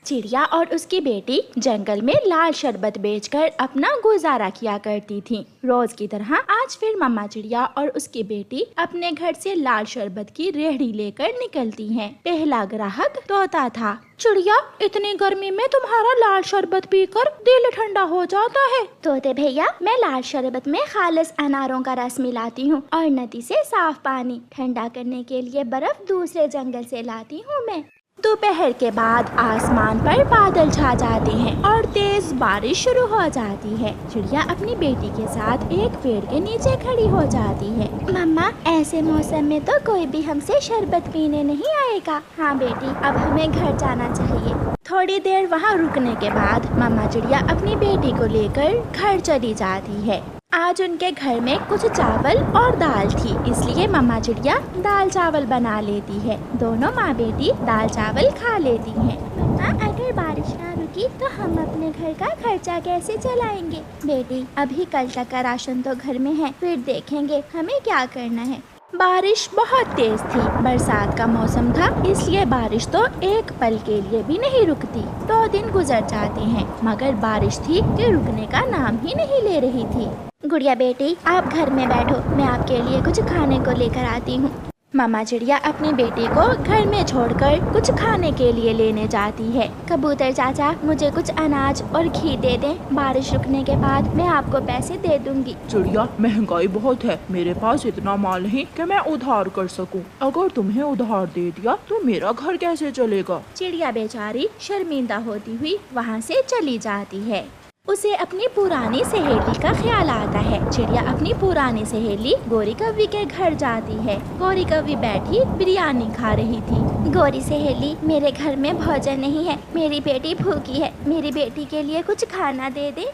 चिड़िया और उसकी बेटी जंगल में लाल शरबत बेचकर अपना गुजारा किया करती थीं। रोज की तरह आज फिर मम्मा चिड़िया और उसकी बेटी अपने घर से लाल शरबत की रेहड़ी लेकर निकलती हैं। पहला ग्राहक तोता था। चिड़िया, इतनी गर्मी में तुम्हारा लाल शरबत पीकर दिल ठंडा हो जाता है। तोते भैया, मैं लाल शरबत में खालिस अनारों का रस मिलाती हूँ और नदी से साफ पानी। ठंडा करने के लिए बर्फ दूसरे जंगल से लाती हूँ मैं। दोपहर के बाद आसमान पर बादल छा जाते हैं और तेज बारिश शुरू हो जाती है। चिड़िया अपनी बेटी के साथ एक पेड़ के नीचे खड़ी हो जाती है। मम्मा, ऐसे मौसम में तो कोई भी हमसे शरबत पीने नहीं आएगा। हाँ बेटी, अब हमें घर जाना चाहिए। थोड़ी देर वहाँ रुकने के बाद मम्मा चिड़िया अपनी बेटी को लेकर घर चली जाती है। आज उनके घर में कुछ चावल और दाल थी, इसलिए मम्मा चिड़िया दाल चावल बना लेती है। दोनों माँ बेटी दाल चावल खा लेती हैं। मम्मा, अगर बारिश ना रुकी तो हम अपने घर का खर्चा कैसे चलाएंगे? बेटी, अभी कल तक का राशन तो घर में है, फिर देखेंगे हमें क्या करना है। बारिश बहुत तेज थी। बरसात का मौसम था, इसलिए बारिश तो एक पल के लिए भी नहीं रुकती। 2 दिन गुजर जाते हैं, मगर बारिश थी कि रुकने का नाम ही नहीं ले रही थी। गुड़िया बेटी, आप घर में बैठो, मैं आपके लिए कुछ खाने को लेकर आती हूँ। मम्मा चिड़िया अपनी बेटी को घर में छोड़कर कुछ खाने के लिए लेने जाती है। कबूतर चाचा, मुझे कुछ अनाज और घी दे दें। बारिश रुकने के बाद मैं आपको पैसे दे दूंगी। चिड़िया, महंगाई बहुत है, मेरे पास इतना माल नहीं कि मैं उधार कर सकूं। अगर तुम्हें उधार दे दिया तो मेरा घर कैसे चलेगा? चिड़िया बेचारी शर्मिंदा होती हुई वहाँ से चली जाती है। उसे अपनी पुरानी सहेली का ख्याल आता है। चिड़िया अपनी पुरानी सहेली गोरी कौवी के घर जाती है। गोरी कौवी बैठी बिरयानी खा रही थी। गोरी सहेली, मेरे घर में भोजन नहीं है, मेरी बेटी भूखी है, मेरी बेटी के लिए कुछ खाना दे दे।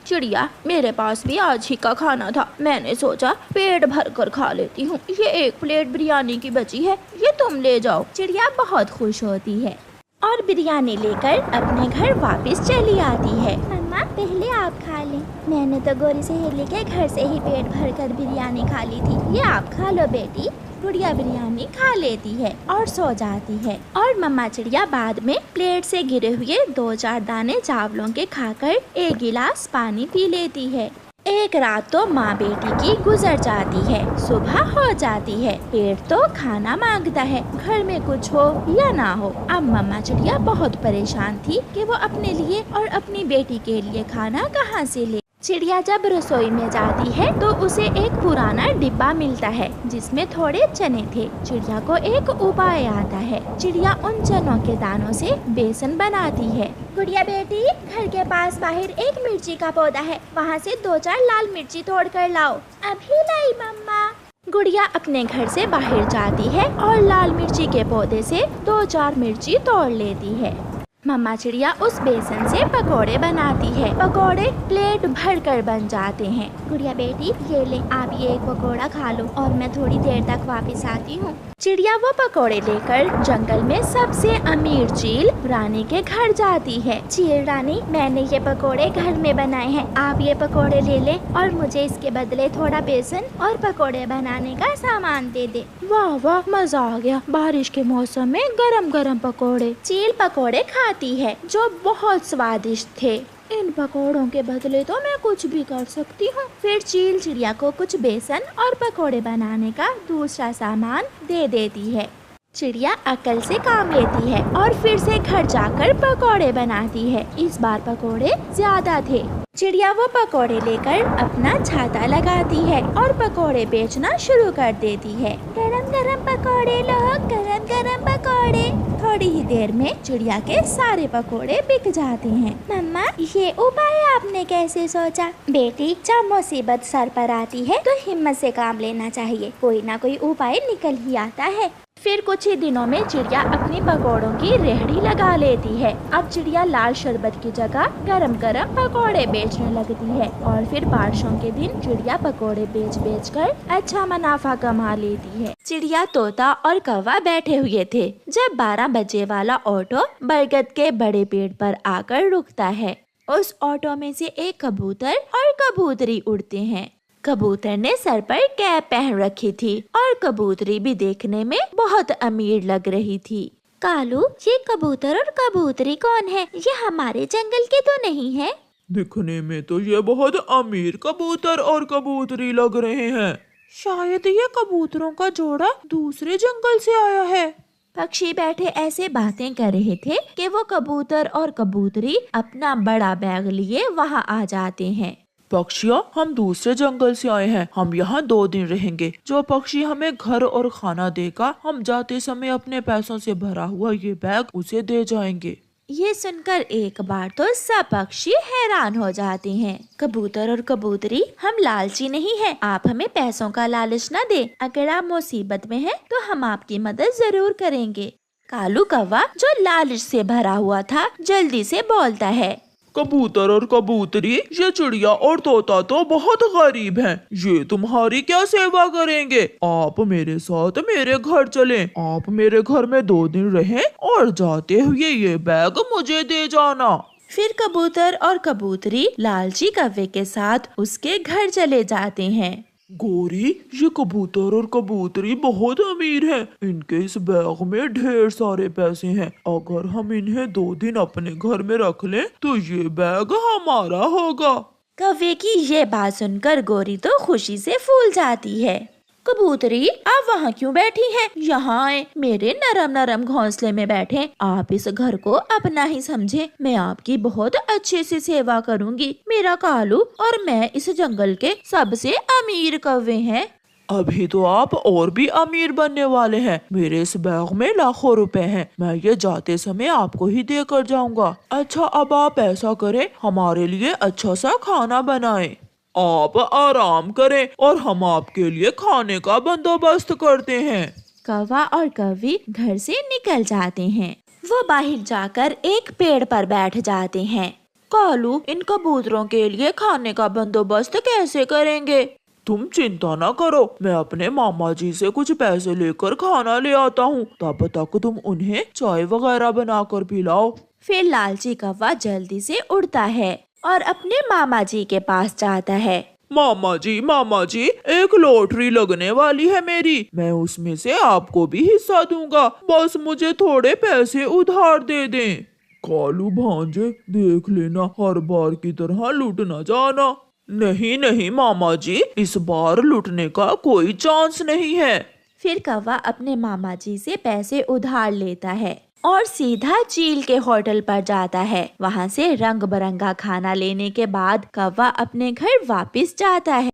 चिड़िया, मेरे पास भी आज ही का खाना था, मैंने सोचा पेट भर कर खा लेती हूँ। ये 1 प्लेट बिरयानी की बची है, ये तुम ले जाओ। चिड़िया बहुत खुश होती है और बिरयानी लेकर अपने घर वापस चली आती है। मम्मा, पहले आप खा लें। मैंने तो गोरी सहेली के घर से ही पेट भरकर बिरयानी खा ली थी, ये आप खा लो बेटी। गुड़िया बिरयानी खा लेती है और सो जाती है। और मम्मा चिड़िया बाद में प्लेट से गिरे हुए 2-4 दाने चावलों के खाकर 1 गिलास पानी पी लेती है। एक रात तो माँ बेटी की गुजर जाती है। सुबह हो जाती है, पेट तो खाना मांगता है, घर में कुछ हो या ना हो। अब मम्मा चिड़िया बहुत परेशान थी कि वो अपने लिए और अपनी बेटी के लिए खाना कहाँ से ले। चिड़िया जब रसोई में जाती है तो उसे एक पुराना डिब्बा मिलता है जिसमें थोड़े चने थे। चिड़िया को एक उपाय आता है। चिड़िया उन चनों के दानों से बेसन बनाती है। गुड़िया बेटी, घर के पास बाहर एक मिर्ची का पौधा है, वहाँ से 2-4 लाल मिर्ची तोड़ कर लाओ। अभी लाई मम्मा। गुड़िया अपने घर से बाहर जाती है और लाल मिर्ची के पौधे से 2-4 मिर्ची तोड़ लेती है। मम्मा चिड़िया उस बेसन से पकोड़े बनाती है। पकोड़े प्लेट भर कर बन जाते हैं। गुड़िया बेटी, ये ले, आप ये 1 पकोड़ा खा लो और मैं थोड़ी देर तक वापस आती हूँ। चिड़िया वो पकोड़े लेकर जंगल में सबसे अमीर चील रानी के घर जाती है। चील रानी, मैंने ये पकोड़े घर में बनाए हैं, आप ये पकोड़े ले लें और मुझे इसके बदले थोड़ा बेसन और पकोड़े बनाने का सामान दे दे। वाह वाह, मजा आ गया। बारिश के मौसम में गरम गरम पकोड़े। चील पकोड़े खाती है जो बहुत स्वादिष्ट थे। इन पकोड़ों के बदले तो मैं कुछ भी कर सकती हूँ। फिर चील चिड़िया को कुछ बेसन और पकोड़े बनाने का दूसरा सामान दे देती है। चिड़िया अकल से काम लेती है और फिर से घर जाकर पकोड़े बनाती है। इस बार पकोड़े ज्यादा थे। चिड़िया वो पकोड़े लेकर अपना छाता लगाती है और पकोड़े बेचना शुरू कर देती है। गरम गरम पकोड़े लो, गरम गरम पकोड़े। थोड़ी ही देर में चिड़िया के सारे पकोड़े बिक जाते हैं। मम्मा, ये उपाय आपने कैसे सोचा? बेटी, जब मुसीबत सर पर आती है तो हिम्मत से काम लेना चाहिए, कोई ना कोई उपाय निकल ही आता है। फिर कुछ ही दिनों में चिड़िया अपनी पकोड़ों की रेहड़ी लगा लेती है। अब चिड़िया लाल शरबत की जगह गरम गरम पकोड़े बेचने लगती है और फिर बारिशों के दिन चिड़िया पकोड़े बेच कर अच्छा मुनाफा कमा लेती है। चिड़िया, तोता और कौवा बैठे हुए थे जब 12 बजे वाला ऑटो बरगद के बड़े पेड़ पर आकर रुकता है। उस ऑटो में से एक कबूतर और कबूतरी उड़ते हैं। कबूतर ने सर पर कैप पहन रखी थी और कबूतरी भी देखने में बहुत अमीर लग रही थी। कालू, ये कबूतर और कबूतरी कौन है? ये हमारे जंगल के तो नहीं है। दिखने में तो ये बहुत अमीर कबूतर और कबूतरी लग रहे हैं। शायद ये कबूतरों का जोड़ा दूसरे जंगल से आया है। पक्षी बैठे ऐसे बातें कर रहे थे कि वो कबूतर और कबूतरी अपना बड़ा बैग लिए वहाँ आ जाते हैं। पक्षियों, हम दूसरे जंगल से आए हैं, हम यहाँ 2 दिन रहेंगे। जो पक्षी हमें घर और खाना देगा, हम जाते समय अपने पैसों से भरा हुआ ये बैग उसे दे जाएंगे। ये सुनकर एक बार तो सब पक्षी हैरान हो जाते हैं। कबूतर और कबूतरी, हम लालची नहीं हैं, आप हमें पैसों का लालच न दे। अगर आप मुसीबत में हैं, तो हम आपकी मदद जरूर करेंगे। कालू कौवा, जो लालच से भरा हुआ था, जल्दी से बोलता है। कबूतर और कबूतरी, ये चिड़िया और तोता तो बहुत गरीब हैं। ये तुम्हारी क्या सेवा करेंगे? आप मेरे साथ मेरे घर चलें। आप मेरे घर में 2 दिन रहें और जाते हुए ये बैग मुझे दे जाना। फिर कबूतर और कबूतरी लालची कौवे के साथ उसके घर चले जाते हैं। गोरी, ये कबूतर और कबूतरी बहुत अमीर हैं। इनके इस बैग में ढेर सारे पैसे हैं। अगर हम इन्हें 2 दिन अपने घर में रख लें तो ये बैग हमारा होगा। कौवे की ये बात सुनकर गोरी तो खुशी से फूल जाती है। कबूतरी, आप वहाँ क्यों बैठी हैं? यहाँ आए, मेरे नरम नरम घोंसले में बैठे। आप इस घर को अपना ही समझे। मैं आपकी बहुत अच्छे से सेवा करूँगी। मेरा कालू और मैं इस जंगल के सबसे अमीर कौवे हैं। अभी तो आप और भी अमीर बनने वाले हैं। मेरे इस बैग में लाखों रुपए हैं। मैं ये जाते समय आपको ही दे कर जाऊंगा। अच्छा, अब आप ऐसा करें, हमारे लिए अच्छा सा खाना बनाएं। आप आराम करें और हम आपके लिए खाने का बंदोबस्त करते हैं। कौवा और कौवी घर से निकल जाते हैं। वो बाहर जाकर एक पेड़ पर बैठ जाते हैं। कालू, इन कबूतरों के लिए खाने का बंदोबस्त कैसे करेंगे? तुम चिंता न करो, मैं अपने मामा जी से कुछ पैसे लेकर खाना ले आता हूँ। तब तक तुम उन्हें चाय वगैरह बनाकर पिलाओ। फिर लालची कौवा जल्दी से उड़ता है और अपने मामा जी के पास जाता है। मामा जी, एक लॉटरी लगने वाली है मेरी। मैं उसमें से आपको भी हिस्सा दूंगा। बस मुझे थोड़े पैसे उधार दे दें। कालू भांजे, देख लेना, हर बार की तरह लूट न जाना। नहीं मामा जी, इस बार लूटने का कोई चांस नहीं है। फिर कौवा अपने मामा जी से पैसे उधार लेता है और सीधा चील के होटल पर जाता है। वहाँ से रंग बिरंगा खाना लेने के बाद कौवा अपने घर वापस जाता है।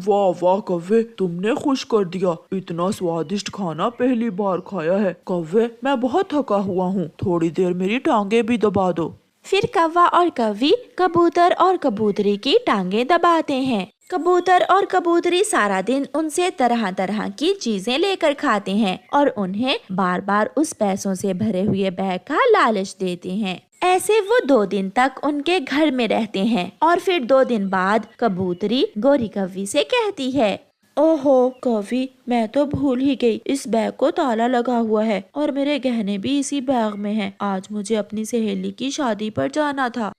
वाह कौवे, तुमने खुश कर दिया। इतना स्वादिष्ट खाना पहली बार खाया है। कौवे, मैं बहुत थका हुआ हूँ, थोड़ी देर मेरी टांगे भी दबा दो। फिर कौवा और कौवी कबूतर और कबूतरी की टांगे दबाते हैं। कबूतर और कबूतरी सारा दिन उनसे तरह तरह की चीजें लेकर खाते हैं और उन्हें बार बार उस पैसों से भरे हुए बैग का लालच देते हैं। ऐसे वो 2 दिन तक उनके घर में रहते हैं और फिर 2 दिन बाद कबूतरी गोरी कौवी से कहती है, ओहो कौवी, मैं तो भूल ही गई, इस बैग को ताला लगा हुआ है और मेरे गहने भी इसी बैग में हैं। आज मुझे अपनी सहेली की शादी पर जाना था।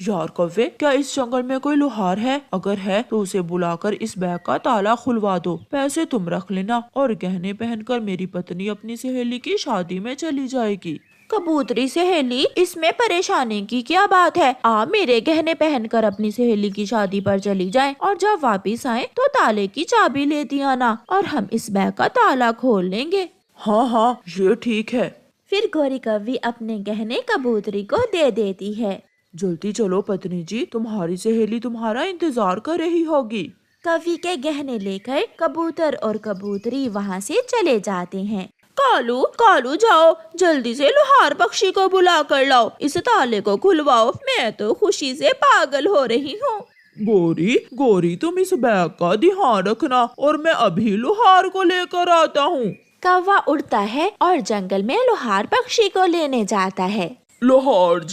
यार कौवे, क्या इस जंगल में कोई लोहार है? अगर है तो उसे बुलाकर इस बैग का ताला खुलवा दो। पैसे तुम रख लेना और गहने पहनकर मेरी पत्नी अपनी सहेली की शादी में चली जाएगी। कबूतरी सहेली, इसमें परेशानी की क्या बात है? आप मेरे गहने पहनकर अपनी सहेली की शादी पर चली जाएं और जब वापस आए तो ताले की चाबी लेती आना और हम इस बैग का ताला खोल लेंगे। हाँ, ये ठीक है। फिर गोरी कौवी अपने गहने कबूतरी को दे देती है। जल्दी चलो पत्नी जी, तुम्हारी सहेली तुम्हारा इंतजार कर रही होगी। कौवी के गहने लेकर कबूतर और कबूतरी वहाँ से चले जाते हैं। कालू जाओ, जल्दी से लोहार पक्षी को बुला कर लाओ, इस ताले को खुलवाओ, मैं तो खुशी से पागल हो रही हूँ। गोरी, तुम इस बैग का ध्यान रखना और मैं अभी लोहार को लेकर आता हूँ। कौवा उड़ता है और जंगल में लोहार पक्षी को लेने जाता है। लोहार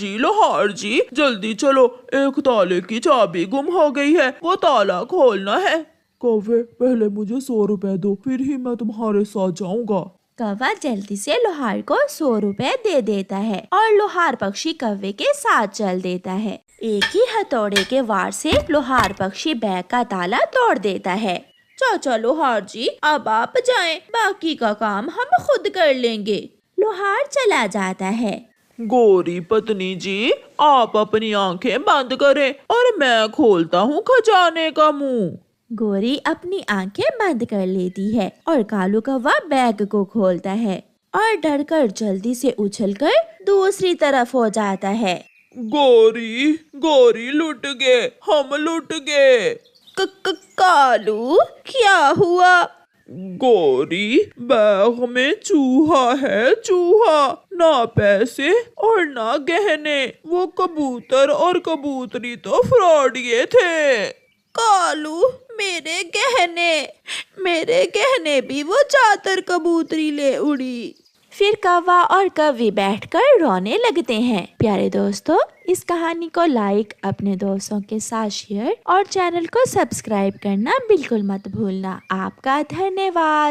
जी, जल्दी चलो, एक ताले की चाबी गुम हो गई है, वो ताला खोलना है। कौवे, पहले मुझे 100 रुपए दो, फिर ही मैं तुम्हारे साथ जाऊंगा। कौवा जल्दी से लोहार को 100 रुपए दे देता है और लोहार पक्षी कौवे के साथ चल देता है। एक ही हथौड़े के वार से लोहार पक्षी बैग का ताला तोड़ देता है। चाचा लोहार जी, अब आप जाएं, बाकी का काम हम खुद कर लेंगे। लोहार चला जाता है। गोरी पत्नी जी, आप अपनी आंखें बंद करें और मैं खोलता हूँ खजाने का मुंह। गोरी अपनी आंखें बंद कर लेती है और कालू कौवा बैग को खोलता है और डरकर जल्दी से उछलकर दूसरी तरफ हो जाता है। गोरी गोरी लुट गए, हम लुट गए। कालू, क्या हुआ? गोरी, बैग में चूहा है, चूहा। ना पैसे और ना गहने। वो कबूतर और कबूतरी तो फ्रॉडिये थे। कालू, मेरे गहने भी वो चातर कबूतरी ले उड़ी। फिर कौवा और कौवी बैठकर रोने लगते हैं। प्यारे दोस्तों, इस कहानी को लाइक, अपने दोस्तों के साथ शेयर और चैनल को सब्सक्राइब करना बिल्कुल मत भूलना। आपका धन्यवाद।